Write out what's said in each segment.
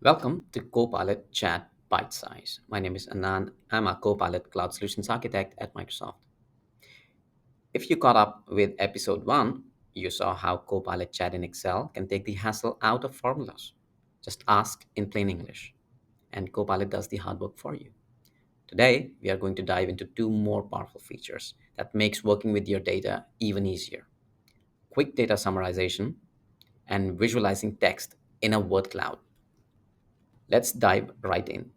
Welcome to Copilot Chat Bite Size. My name is Anand. I'm a Copilot Cloud Solutions Architect at Microsoft. If you caught up with episode 1, you saw how Copilot Chat in Excel can take the hassle out of formulas. Just ask in plain English, and Copilot does the hard work for you. Today, we are going to dive into two more powerful features that makes working with your data even easier. Quick data summarization and visualizing text in a word cloud. Let's dive right in.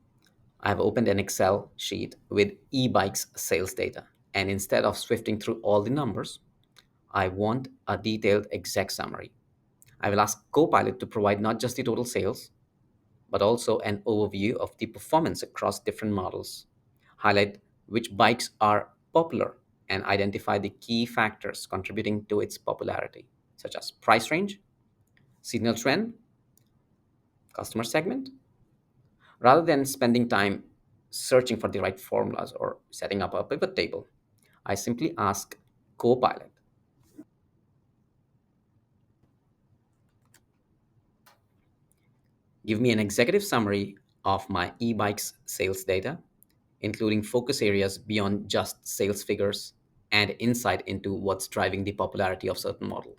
I've opened an Excel sheet with e-bikes sales data. And instead of swifting through all the numbers, I want a detailed exec summary. I will ask Copilot to provide not just the total sales, but also an overview of the performance across different models, highlight which bikes are popular, and identify the key factors contributing to its popularity, such as price range, seasonal trend, customer segment. Rather than spending time searching for the right formulas or setting up a pivot table, I simply ask Copilot, give me an executive summary of my e-bikes sales data, including focus areas beyond just sales figures and insight into what's driving the popularity of certain model.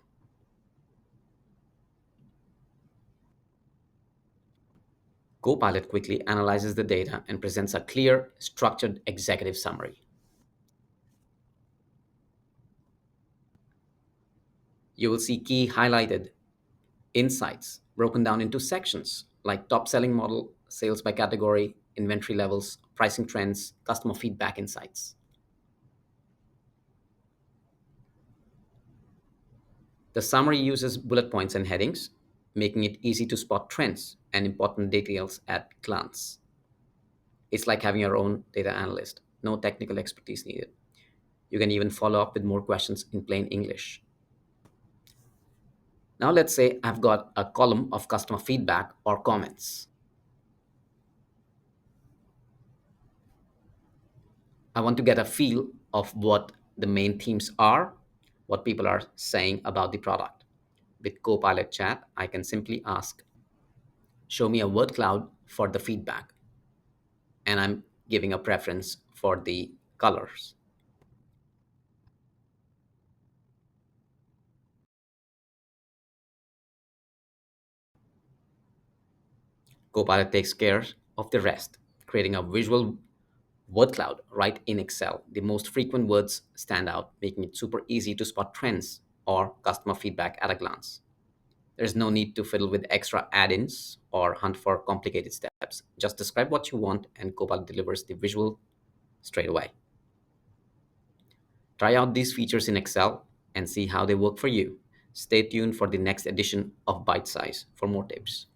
Copilot quickly analyzes the data and presents a clear, structured executive summary. You will see key highlighted insights broken down into sections like top selling model, sales by category, inventory levels, pricing trends, customer feedback insights. The summary uses bullet points and headings, making it easy to spot trends and important details at glance. It's like having your own data analyst, no technical expertise needed. You can even follow up with more questions in plain English. Now, let's say I've got a column of customer feedback or comments. I want to get a feel of what the main themes are, what people are saying about the product. With Copilot Chat, I can simply ask, show me a word cloud for the feedback, and I'm giving a preference for the colors. Copilot takes care of the rest, creating a visual word cloud right in Excel. The most frequent words stand out, making it super easy to spot trends or customer feedback at a glance. There's no need to fiddle with extra add ins or hunt for complicated steps. Just describe what you want, and Copilot delivers the visual straight away. Try out these features in Excel and see how they work for you. Stay tuned for the next edition of Bite Size for more tips.